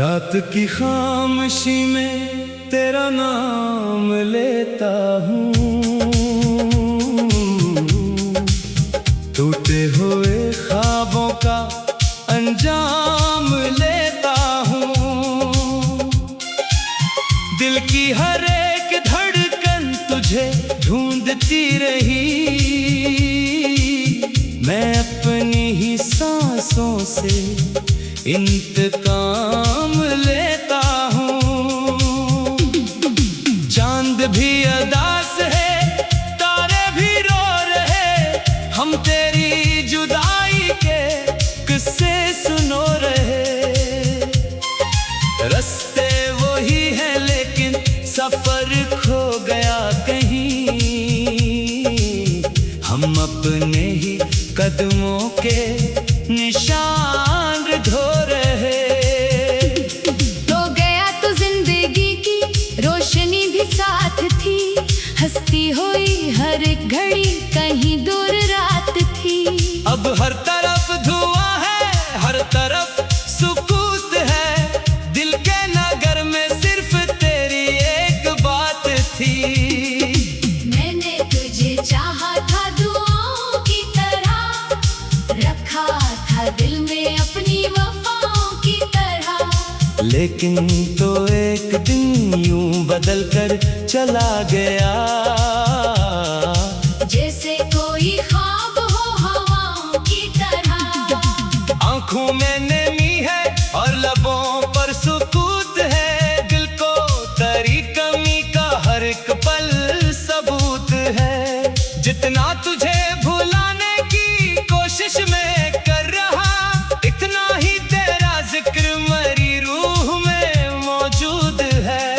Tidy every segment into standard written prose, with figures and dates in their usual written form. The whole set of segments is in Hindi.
रात की खामोशी में तेरा नाम लेता हूँ, टूटे हुए ख्वाबों का अंजाम लेता हूँ। दिल की हर एक धड़कन तुझे ढूंढती रही, मैं अपनी ही सांसों से इंतकाम लेता हूँ। चांद भी अदास है, तारे भी रो रहे, हम तेरी जुदाई के किस्से सुनो रहे। रास्ते वही है लेकिन सफर खो गया कहीं, हम अपने ही कदमों के निशान ढो रहे। तो गया तो जिंदगी की रोशनी भी साथ थी, हंसती हुई हर एक घड़ी कहीं दूर रात थी। अब हर तरफ धुआं है, हर तरफ सुकूत है, दिल के नगर में सिर्फ तेरी एक बात थी। मैंने तुझे चाहा था दुआओं की तरह, रखा था दिल में अपनी वफाओं की तरह। लेकिन तो एक दिन यूं बदल कर चला गया, जैसे कोई ख्वाब हो हवाओं की तरह। आंखों में नमी है और लबों पर सुकूत है, दिल को तेरी कमी का हर एक पल सबूत है। जितना तुझे भुलाने की कोशिश में कर रहा, इतना ही तेरा जिक्र मेरी रूह में मौजूद है।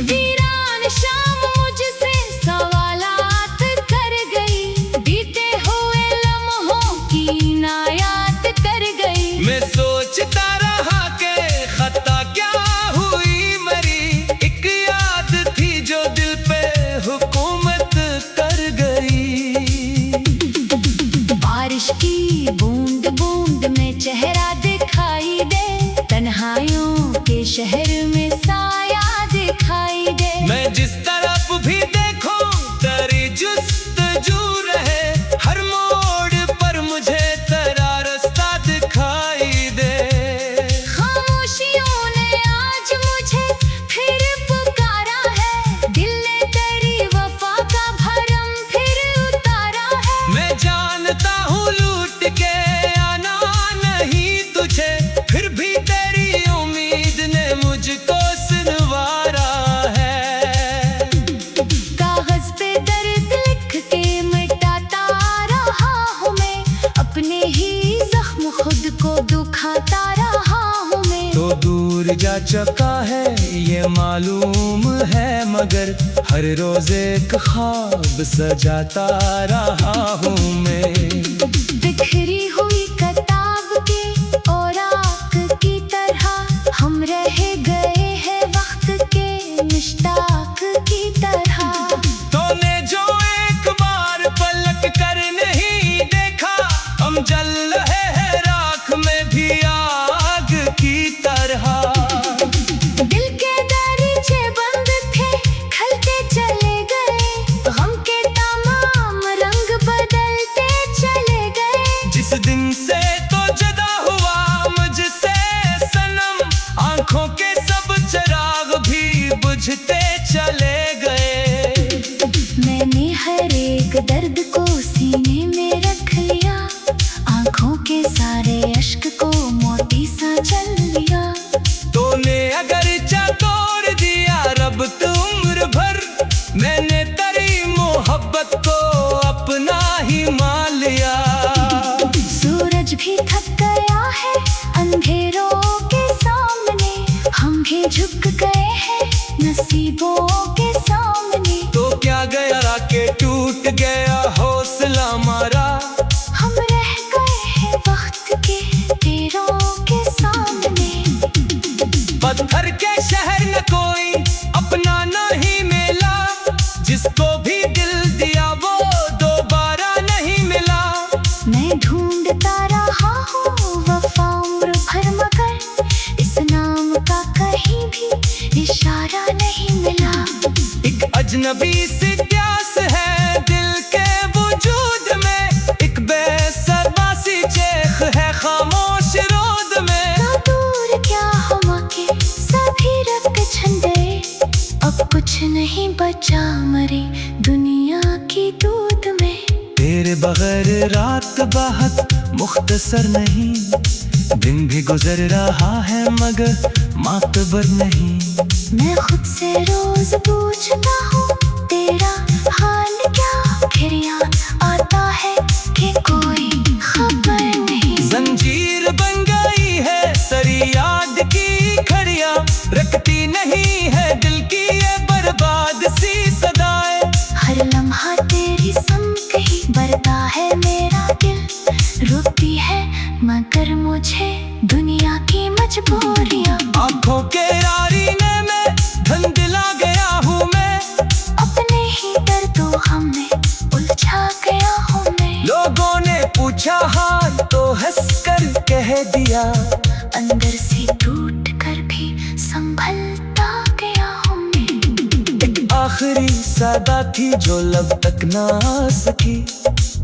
वीरान शाम मुझसे सवालात कर गई, बीते हुए लम्हों की इनायत कर गई। मैं सोचता रहा कि खता क्या हुई मेरी, एक याद थी जो दिल पे हुकूमत कर गई। बारिश की बूंद बूंद में चेहरा दिखाई दे, तन्हाइयों के शहर में साया दिखाई दे। मैं जिस तरफ भी देखूं तेरी जुस्तजू रहे, हर मोड़ पर मुझे तेरा रास्ता दिखाई दे। खामोशियों ने आज मुझे फिर पुकारा है, दिल ने तेरी वफा का भरम फिर उतारा है। मैं जानता हूँ लूट के आना नहीं तुझे, फिर भी तेरी उम्मीद ने मुझको सुनवारा है। कागज पे दर्द लिख के मिटाता रहा हूँ मैं, अपने ही जख्म खुद को दुखाता रहा हूँ मैं। तो दूर जा चुका है ये मालूम है, मगर हर रोज एक ख्वाब सजाता रहा हूँ मैं। बिखरी हुई किताब के औराक की तरह हम रह गए हैं वक्त के मुश्ताक की तरह। तूने जो एक बार पलट कर नहीं देखा, हम जल रहे हैं राख में भी आग की तरह। दिल के दरीचे बंद थे, खलते चले गए, गम के तमाम रंग बदलते चले गए। जिस दिन से तो जुदा हुआ मुझसे सनम, आंखों के सब चिराग भी बुझते चले गए। मैंने हर एक दर्द को सीने में रख लिया, आंखों के सारे अश्क को मोती सा चल लिया। तूने अगर चा तोड़ दिया रब तो उम्र भर, मैंने तेरी मोहब्बत को अपना ही मान लिया। सूरज भी थक गया है अंधेरों के सामने, हम भी झुक गए हैं नसीबों के सामने। तो क्या गया के टूट गया हौसला हमारा, हम रह गए हैं वक्त के तीरों के सामने। पत्थर के शहर न कोई अपना नहीं मिला, जिसको भी दिल दिया वो दोबारा नहीं मिला। मैं ढूंढता रहा हूँ वफा उम्र भर, मगर इस अजनबी सी प्यास है दिल के वजूद में, एक बेसरबासी चेख है खामोश रोद में। ना दूर क्या हवा के सभी रंग छंदे, अब कुछ नहीं बचा मरे दुनिया की दूध में। तेरे बगैर रात बहुत मुख्तसर नहीं, दिन भी गुजर रहा है मगर मातबर नहीं। मैं खुद से रोज पूछता हूँ तेरा हाल क्या, फिर याद आता है कि कोई खबर नहीं। जंजीर बन गई है सरी याद की खड़िया, रखती नहीं है दिल की ये बर्बाद सी सदाएं। हर लम्हा तेरी समक ही बरता है मेरा दिल, रुकती है मगर मुझे दुनिया की मजबूरियाँ। आंखों के आईने में धुंधला गया हूँ मैं, अपने ही दर्दों हमें उलझा गया हूँ मैं। लोगों ने पूछा हाल तो हंसकर कह दिया, अंदर से टूट कर भी संभलता गया हूँ मैं। आखिरी सदा थी जो लब तक ना सकी,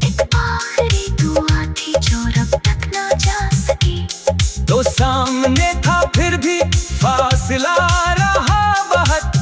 एक आखिरी दुआ थी जो रब तक ना जा सकी। तो सामने था फिर भी फासला रहा बहुत,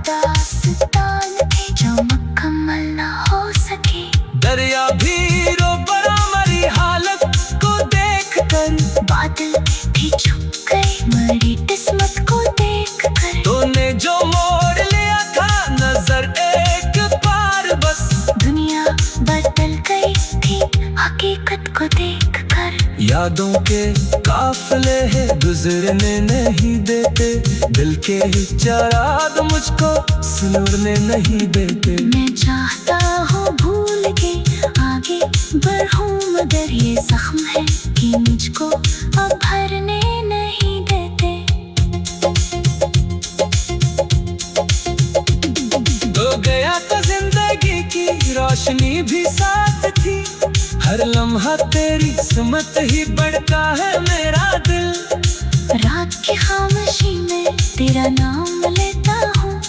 दास्तान थी जो मुकम्मल ना हो सकी। दरिया भी रो बड़ा मरी हालत को देख कर, बादल भी झुक गए मरी किस्मत को देख कर। तूने जो मोड़ लिया था नजर एक बार बस, दुनिया बदल गई थी हकीकत को देख कर। यादों के काफिले है गुजरने नहीं देते, दिल के चराग मुझको सुलगने नहीं देते। मैं चाहता हूँ भूल के आगे बढ़ूं, मगर ये जख्म है कि मुझको अब भरने नहीं देते। तो गया तो जिंदगी की रोशनी भी साथ थी, हर लम्हा तेरी सुमत ही बढ़ता है मेरा दिल। रात की खामोशी में तेरा नाम लेता हूँ,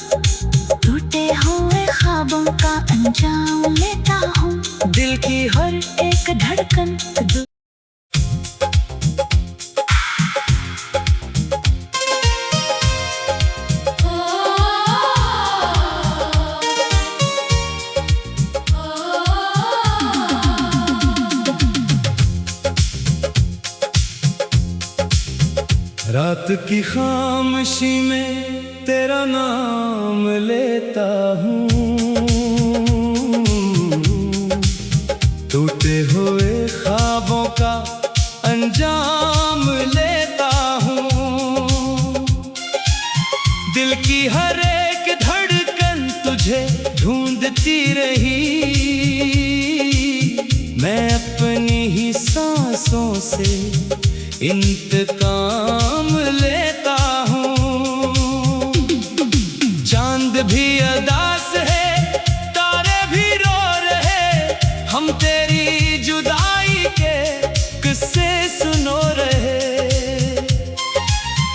टूटे हुए ख्वाबों का अंजाम लेता हूँ। दिल की हर एक धड़कन रात की खामोशी में तेरा नाम लेता हूँ, टूटे हुए ख्वाबों का अंजाम लेता हूँ। दिल की हर एक धड़कन तुझे ढूंढती रही, मैं अपनी ही सांसों से इंतकाम लेता हूँ। चांद भी अदास है तारे भी रो रहे, हम तेरी जुदाई के किस्से सुनो रहे।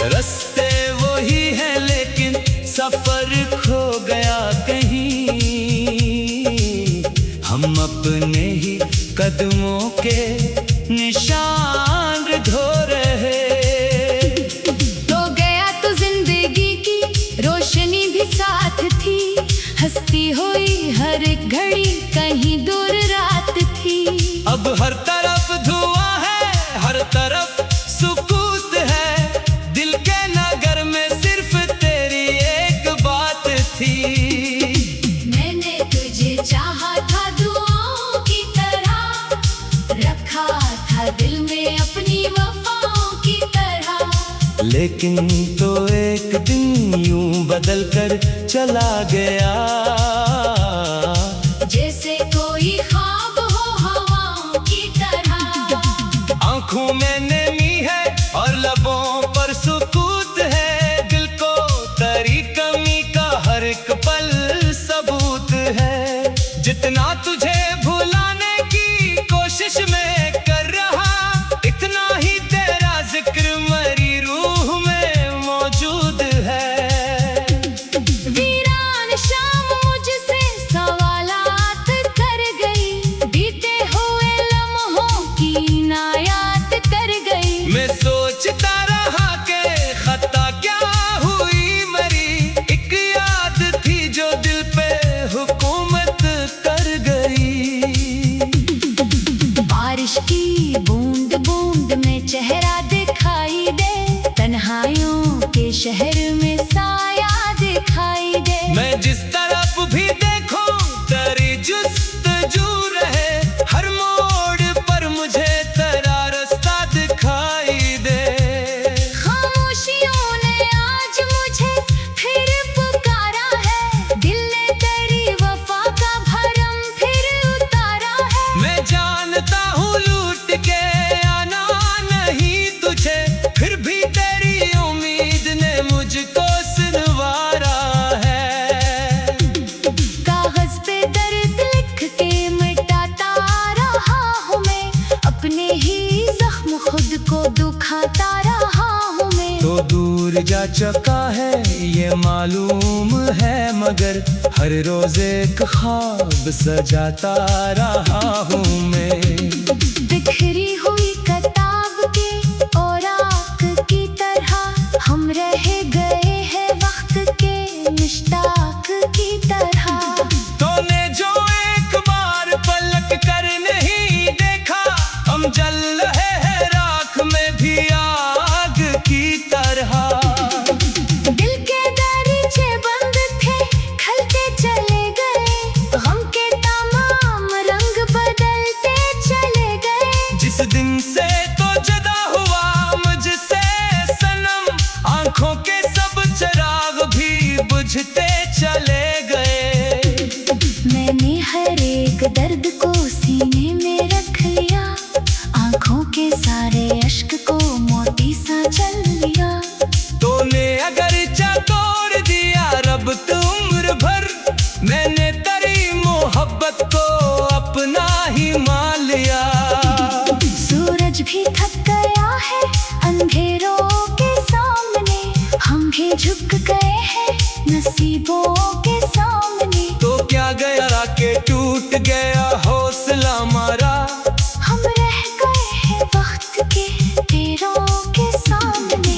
रास्ते वही है लेकिन सफर खो गया कहीं, हम अपने ही कदमों के निशान ढो रहे। तो गया तो जिंदगी की रोशनी भी साथ थी, हंसती हुई हर एक घड़ी कहीं दूर रात थी। अब हर तरफ धुआं है हर तरफ सुकूत है, दिल के नगर में सिर्फ तेरी एक बात थी। मैंने तुझे चाहा था दुआओं की तरह, रखा था दिल में अपनी वफाओं की तरह। लेकिन तो एक दिन यूं बदल कर चला गया, जैसे कोई ख्वाब हो हवाओं की तरह। आंखों में नमी है और लबों पर सुकूत है, दिल को तेरी कमी का हर एक पल सबूत है। जितना तुझे भुलाने की कोशिश में कर रहा, इतना ही तेरा जिक्र मरी रूह में मौजूद है। वीरान शाम मुझसे जख्म खुद को दुखाता रहा हूँ मैं। तो दूर जा चुका है ये मालूम है, मगर हर रोज एक ख्वाब सजाता रहा हूँ मैं। बिखरी हुई किताब के औराक की तरह हम रह गए हैं वक्त के मुश्ताक की तरह। तूने जो एक बार पलट कर नहीं देखा, हम जल रहे हैं राख में भी आग की तरह। दिल के दरीचे बंद थे खलते चले गए, गम के तमाम रंग बदलते चले गए। जिस दिन से तो जुदा हुआ मुझसे सनम, आंखों के सब चिराग भी बुझते चले गए। मैंने हर एक दर्द को सीने में रख लिया, आंखों के सारे अश्क को मोती सा जल लिया। तूने अगर चा तोड़ दिया रब तो उम्र भर, मैंने तेरी मोहब्बत को अपना ही मान लिया। सूरज भी थक गया है अंधेरों के सामने, हम भी झुक गए हैं नसीबों के सामने। तो क्या गया के टूट गया हौसला हमारा, हम रह गए हैं वक्त के तीरों के सामने।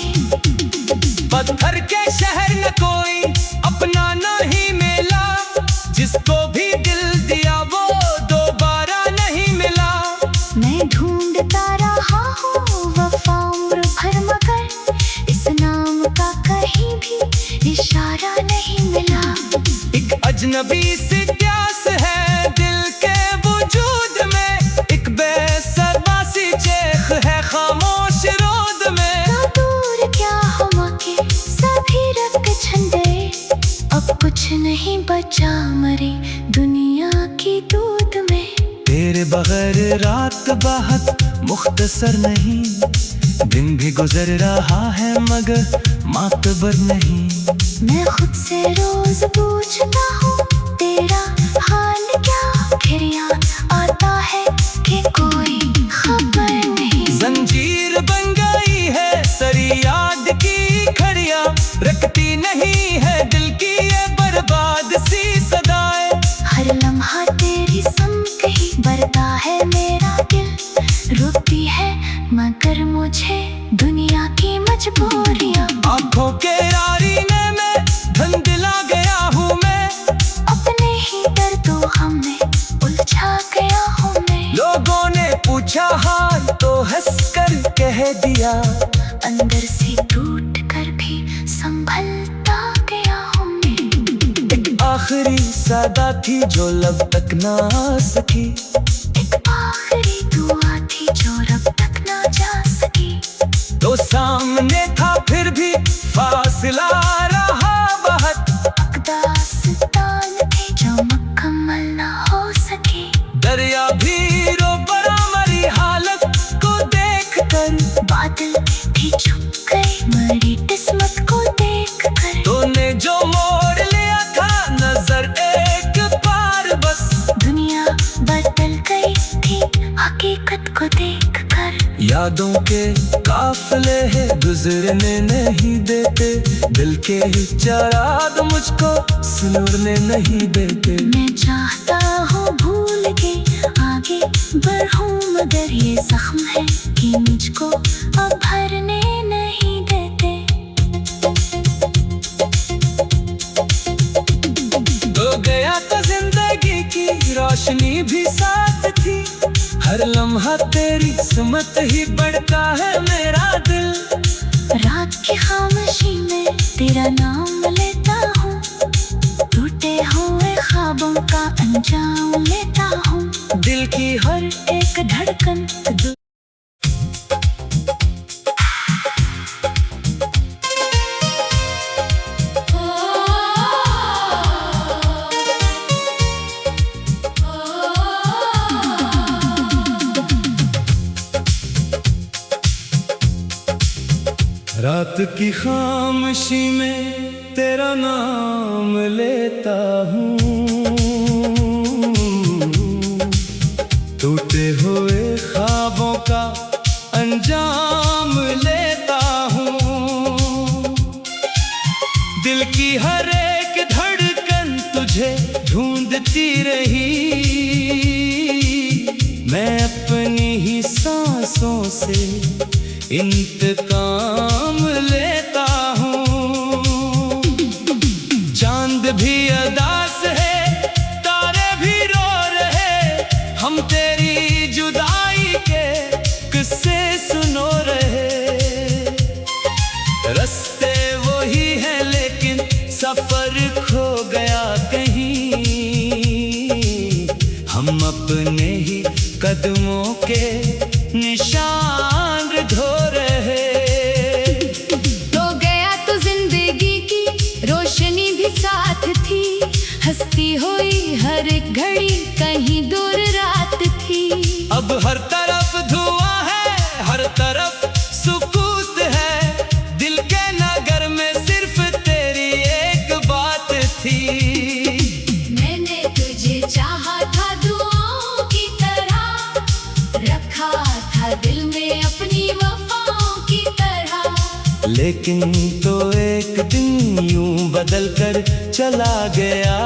पत्थर के शहर न कोई अपना नहीं मिला, जिसको भी दिल दिया वो दोबारा नहीं मिला। मैं ढूंढता रहा हूँ वफा उम्र भर, मगर इस नाम का कहीं भी इशारा नहीं मिला। एक अजनबी सी प्यास है दिल के वजूद में, एक बेसरबासी चेख है खामोश रोद में। तो दूर क्या हम के सभी रंग झंडे, अब कुछ नहीं बचा मरी दुनिया की दूध में। तेरे बगैर रात बहुत मुख्तसर नहीं, दिन भी गुजर रहा है मगर मातबर नहीं। मैं खुद से रोज पूछता हूँ तेरा हाल क्या, फिर याद आता है कि कोई खबर नहीं। जंजीर बन गई है सरी याद की खड़िया, रखती नहीं है दिल की ये बर्बाद सी सदाएं। हर लम्हा तेरी संग ही बरता है मेरा दिल, रुकती है मगर मुझे दुनिया की मजबूरियाँ। आंखों के आईने में धुंधला गया हूँ मैं, अपने ही दर्दों हमें उलझा गया हूँ मैं। लोगों ने पूछा हाल तो हंसकर कह दिया, अंदर से टूट कर भी संभलता गया हूँ मैं। एक आखिरी सदा थी जो लब तक ना आ सकी, एक आखिरी दुआ थी जो रब तक ना जा सकी। तो सामने था फिर भी फासला रहा बहुत, दास्तान थी जो मुकम्मल ना हो सकी। दरिया भी रो पड़ा मरी हालत को देख कर, बादल भी छुप गए मरी किस्मत को देख कर। तूने जो मोड़ लिया था नजर एक बार बस, दुनिया बदल गई थी हकीकत को देख कर। यादों के काफिले है गुजरने नहीं देते, दिल के चराग मुझको सुलगने नहीं देते। मैं चाहता हूँ भूल के आगे बढ़ूं, मगर ये जख्म है कि मुझको अब भरने नहीं देते। तो गया तो जिंदगी की रोशनी भी साथ थी, हर लम्हा तेरी सुमत ही बढ़ता है मेरा दिल। रात की खामोशी में तेरा नाम लेता हूँ, टूटे हुए ख्वाबों का अंजाम लेता हूँ। दिल की हर एक धड़कन रात की खामोशी में तेरा नाम लेता हूँ, टूटे हुए ख्वाबों का अंजाम लेता हूँ। दिल की हर एक धड़कन तुझे ढूंढती रही, मैं अपनी ही सांसों से इंतकाम लेता हूँ। चांद भी उदास है, तारे भी रो रहे, हम तेरी जुदाई के किस्से सुनो रहे। रास्ते वही है लेकिन सफर खो गया कहीं, हम अपने ही कदमों के निशान ढो रहे। तो गया तो जिंदगी की रोशनी भी साथ थी, हंसती हुई हर एक घड़ी कहीं दूर रात थी। अब हर तरफ धुआं है, हर तरफ सुकूत है, दिल के नगर में सिर्फ तेरी एक बात थी। मैंने तुझे चाहा था दुआओं की तरह, रखा था दिल में अपनी वफाओं की तरह। लेकिन तो एक दिन यूं बदल कर चला गया,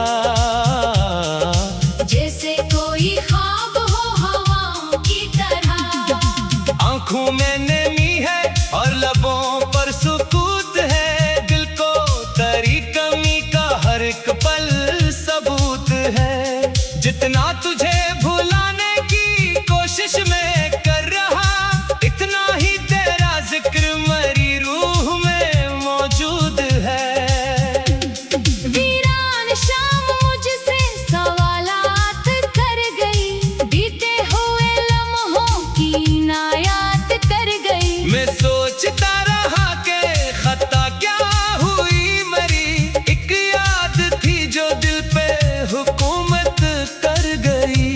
जैसे कोई ख्वाब हो हवाओं की तरह। आंखों में नमी है और लबों पर सुकूत है, दिल को तेरी कमी का हर एक पल सबूत है। जितना तुझे भुलाने की कोशिश में कर रहा, इतना ही तेरा जिक्र मरी रूह में मौजूद है। वीरान शाम मुझसे सवालात कर गई, बीते हुए लम्हों की नायात कर गई। मैं सोचता रहा कि खता क्या हुई मरी, एक याद थी जो दिल पे हुकूमत कर गई।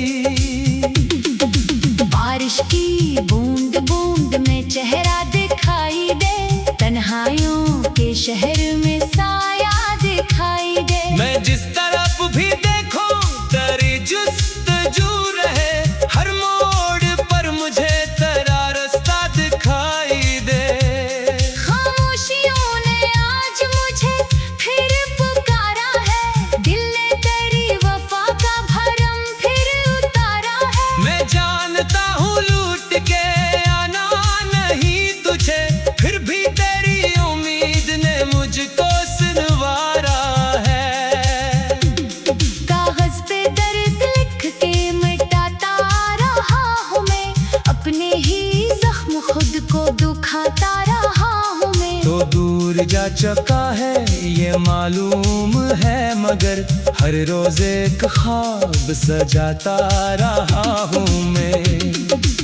बारिश की बूंद बूंद में चेहरा दिखाई दे, तन्हाइयों के शहर में साया दिखाई दे। मैं जिस तरफ भी देखूं तेरी जुस्तजू रहे, हर मोड़ पर मुझे तेरा रास्ता दिखाई दे। खामोशियों ने आज मुझे फिर पुकारा है, दिल ने तेरी वफा का भरम फिर उतारा है। मैं जानता हूँ लूट के आना नहीं तुझे, फिर भी तेरी उम्मीद ने मुझको सुनवारा है। कागज पे दर्द लिख के मिटाता रहा हूँ मैं, अपने ही जख्म खुद को दुखाता रहा हूँ मैं। तो दूर जा चुका है ये मालूम है, मगर हर रोज एक ख्वाब सजाता रहा हूँ मैं।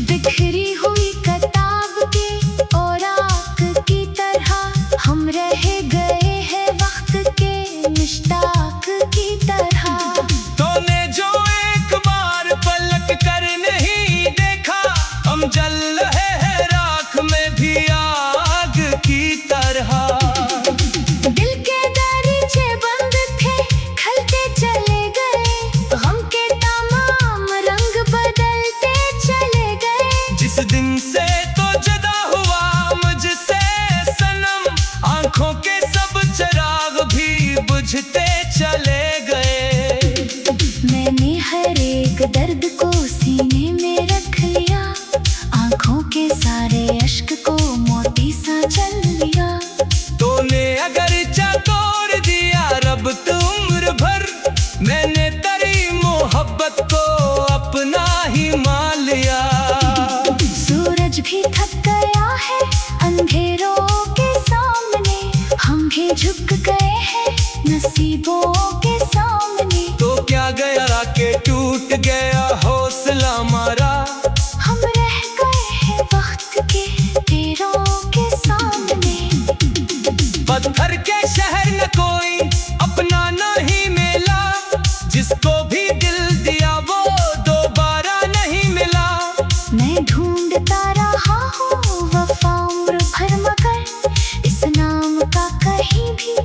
बिखरी हुई किताब के औराक की तरह हम रह गए हैं वक्त के मुश्ताक की तरह। तूने जो एक बार पलट कर नहीं देखा, हम जल रहे हैं राख में भी आग की तरह। दिल के दरीचे बंद थे, खलते चले गए, गम के तमाम रंग बदलते चले गए। जिस दिन से तो जुदा हुआ मुझसे सनम, आंखों के सब चिराग भी बुझते चले गए। मैंने हर एक दर्द को सीने में रख लिया, आंखों के सारे अश्क को मोती सा चल लिया। तूने अगर तोड़ दिया रब तो उम्र भर, मैंने तेरी मोहब्बत को अपना ही मान लिया। सूरज भी थक गया है अंधेरों के सामने, हम भी झुक गए हैं नसीबों के सामने। तो क्या गया के टूट गया हौसला हमारा, हम रह गए हैं वक्त के तीरों के सामने। पत्थर के शहर न कोई अपना नहीं मिला, जिसको भी दिल दिया वो दोबारा नहीं मिला। मैं ढूंढता रहा हूँ वफा उम्र भर, मगर इस नाम का कहीं भी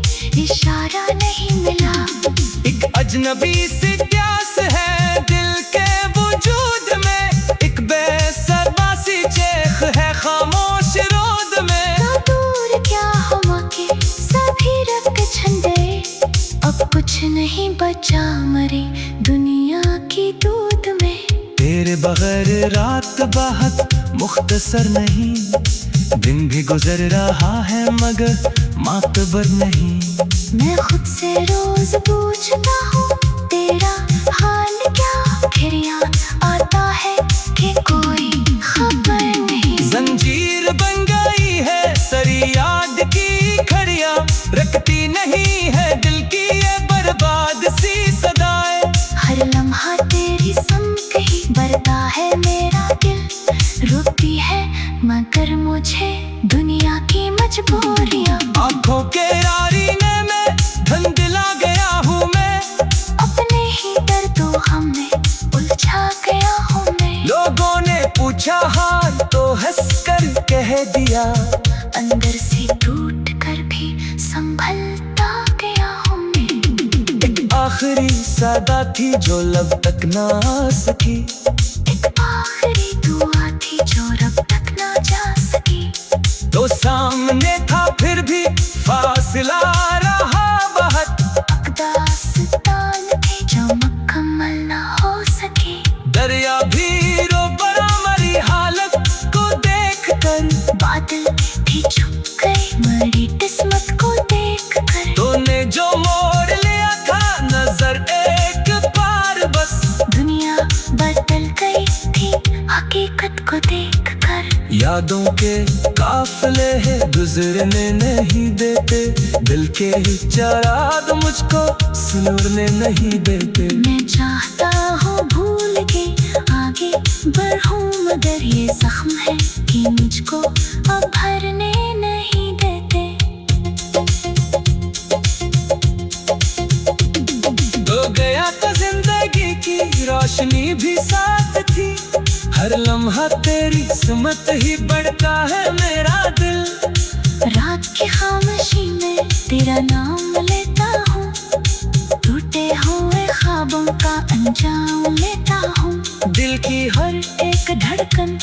तेरे बगैर रात बहुत मुख्तसर नहीं, दिन भी गुजर रहा है मगर मातबर नहीं। मैं खुद से रोज पूछता हूँ तेरा हाल क्या, फिर याद आता है कि कोई खबर नहीं। जंजीर बन गई है सरी याद की खड़िया, रखती नहीं है दिल की ये बर्बाद सी सदाएं। हर लम्हा तेरी समक ही बरता है मेरा दिल, रुकती है मगर मुझे दुनिया की मजबूरियाँ। आंखों के रारीने में धंधला गया हूँ मैं, अपने ही दर्दों हमने उलझा गया हूँ मैं। लोगों ने पूछा हाल तो हंस कर कह दिया, अंदर से टूट कर भी संभलता गया हूँ मैं। एक आखिरी सदा थी जो लब तक ना सकी, एक आखिरी दुआ थी जो रब तक ना जा सकी। तो सामने था फिर भी फासला रहा बहुत, दास्तान थी जो मुकम्मल ना हो सकी। दरिया भी रो पड़ा मरी हालत को देख कर, बादल भी छुप गए मरी किस्मत को देख कर। तूने जो मोड़ लिया था नजर एक बार बस, दुनिया बदल गई थी हकीकत को देख कर। यादों के काफिले है गुजरने नहीं देते, दिल के ही चराग मुझको सुनने नहीं देते। मैं चाहता हूँ भूल के आगे बढ़ूं, मगर ये जख्म है कि मुझको अब भरने नहीं देते। तो गया तो जिंदगी की रोशनी भी साथ थी, हर लम्हा तेरी सुमत ही बढ़ता है मेरा दिल। रात की खामोशी में तेरा नाम लेता हूँ, टूटे हुए ख्वाबों का अंजाम लेता हूँ। दिल की हर एक धड़कन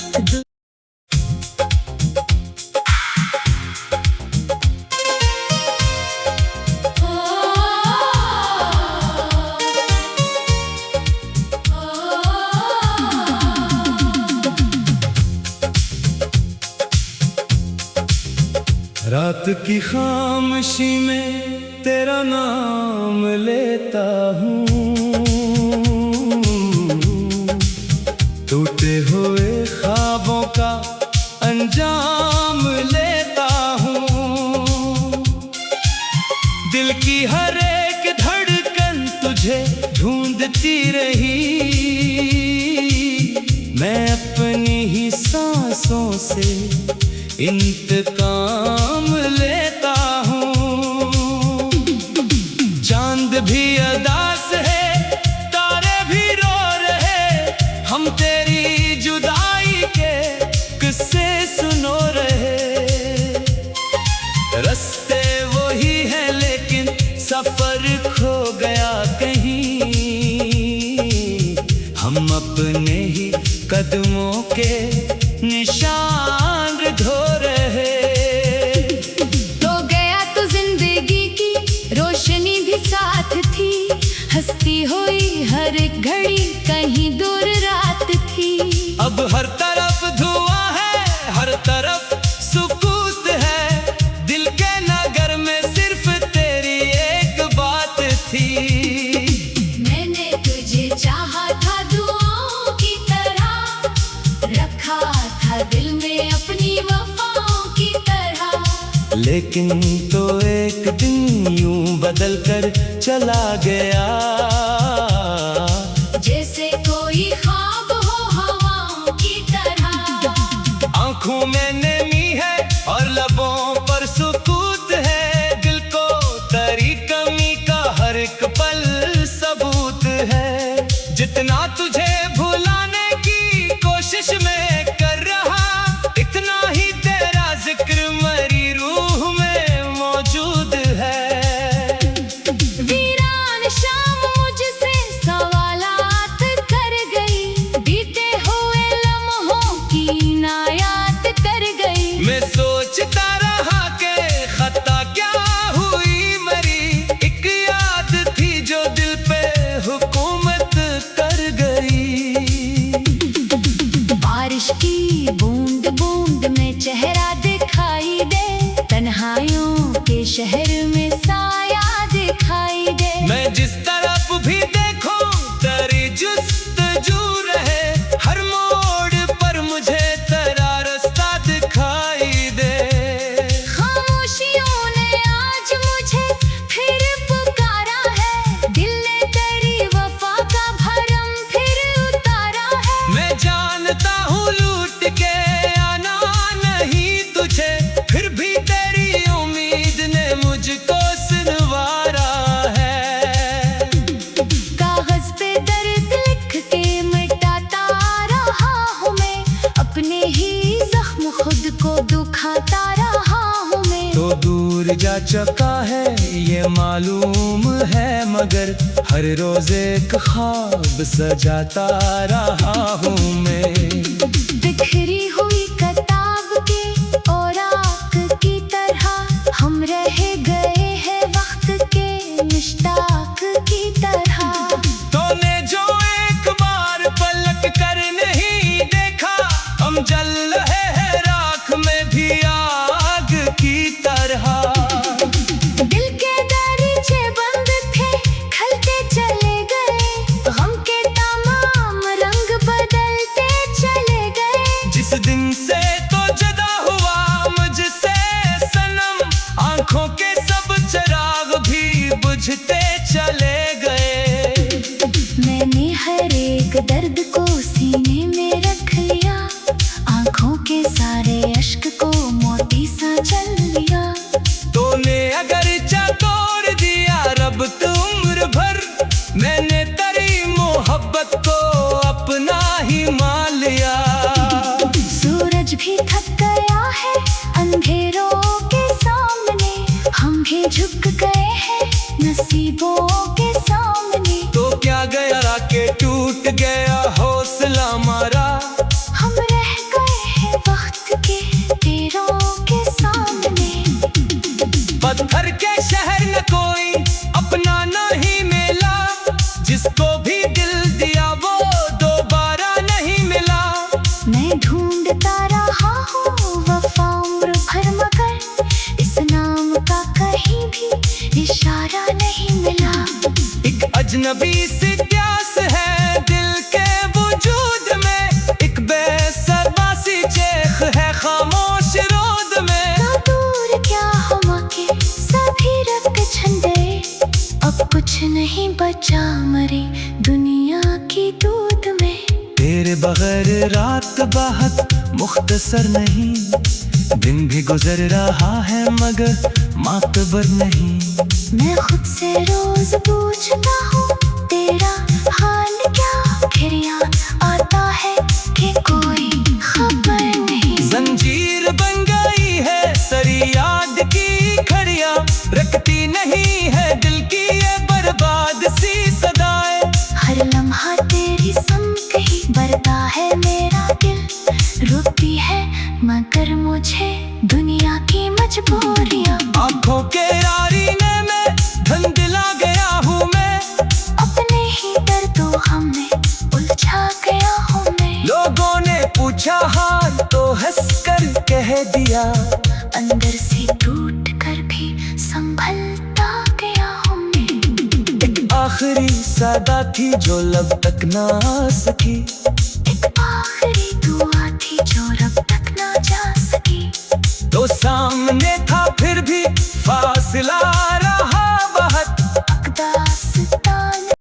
रात की खामोशी में तेरा नाम लेता हूँ, टूटे हुए ख्वाबों का अंजाम लेता हूँ। दिल की हर एक धड़कन तुझे ढूंढती रही, मैं अपनी ही सांसों से इंतकाम लेता हूँ। चांद भी अदास है तारे भी रो रहे, हम तेरी जुदाई के किस्से सुनो रहे। रास्ते वही है लेकिन सफर खो गया कहीं, हम अपने ही कदमों के निशान ढो रहे। तो गया तो जिंदगी की रोशनी भी साथ थी, हंसती हुई हर एक घड़ी कहीं दूर रात थी। अब हर तरफ धुआं है हर तरफ सुकूत है, दिल के नगर में सिर्फ तेरी एक बात थी। मैंने तुझे चाहा था दुआओं की तरह, रखा था दिल में अपनी वफाओं की तरह। लेकिन तो एक दिन यूं बदल कर चला गया, जैसे कोई ख्वाब हो हवाओं की तरह। आंखों में नमी है और लबों पर सुकूत है, दिल को तेरी कमी का हर एक पल सबूत है। जितना तुझे भुलाने की कोशिश में कर रहा, इतना ही तेरा जिक्र मरी रूह में मौजूद है। वीरान शाम मुझ चेहरा दिखाई दे, तन्हाइयों के शहर में साया दिखाई दे। मैं जिस तरफ भी देखूं तेरी जुस्तजू रहे, हर मोड़ पर मुझे तेरा रास्ता दिखाई दे। खामोशियों ने आज मुझे फिर पुकारा है, दिल ने तेरी वफा का भरम फिर उतारा है। मैं जानता हूँ लूट के आना नहीं तुझे, फिर भी तेरी उम्मीद ने मुझको सुनवारा है। कागज पे दर्द लिख के मिटाता रहा हूँ मैं, अपने ही जख्म खुद को दुखाता रहा हूँ मैं। तो दूर जा चुका है ये मालूम है, मगर हर रोज एक ख्वाब सजाता रहा हूँ मैं। बिखरी हुई किताब के औराक की तरह हम रह गए हैं वक्त के मुश्ताक की तरह। तूने जो एक बार पलट कर नहीं देखा, हम जल रहे हैं राख में भी आग की तरह। दिल के दरीचे बंद थे खलते चले गए, गम के तमाम रंग बदलते चले गए। जिस दिन से तो जुदा हुआ मुझसे सनम, आंखों के सब चिराग भी बुझते चले गए। मैंने हर एक दर्द को सीने में रख लिया, आंखों के सारे अश्क को मोती सा चल लिया। तूने अगर तोड़ दिया रब तो उम्र भर, मैंने तेरी मोहब्बत को अपना ही मान लिया। सूरज भी थक गया है अंधेरों के सामने, हम भी झुक गए हैं नसीबों के सामने। तो क्या गया के टूट गया हौसला हमारा, हम रह गए हैं वक्त के तीरों के सामने। पत्थर के शहर न कोई अपना नहीं मिला, जिसको भी दिल दिया वो दोबारा नहीं मिला। मैं ढूंढता रहा हूँ वफा उम्र भर, मगर इस नाम का कहीं भी इशारा नहीं मिला। एक अजनबी सी प्यास है दिल के वजूद में, एक बेसरबासी चेख है खामोश रोद में। ना दूर क्या हम के सभी रंग झंडे, अब कुछ नहीं बचा मरे दुनिया की दूध में। तेरे बगैर रात बहुत मुख्तसर नहीं, दिन भी गुजर रहा है मगर मातबर नहीं। मैं खुद से रोज पूछता हूँ तेरा हाल क्या, फिर याद आता है कि कोई खबर नहीं। जंजीर बन गई है सरी याद की खड़िया, रखती नहीं है दिल की ये बर्बाद सी सदाएं। हर लम्हा तेरी संग ही बरता है मेरा दिल, रुकती है मगर मुझे दुनिया की मजबूरियाँ। आंखों के आईने में धुंधला गया हूँ मैं, अपने ही दर्दों हमने उलझा गया हूँ मैं। लोगों ने पूछा हाल तो हंस कर कह दिया, अंदर से टूट कर भी संभलता गया हूँ मैं। एक आखिरी सदा थी जो लब तक ना आ सकी,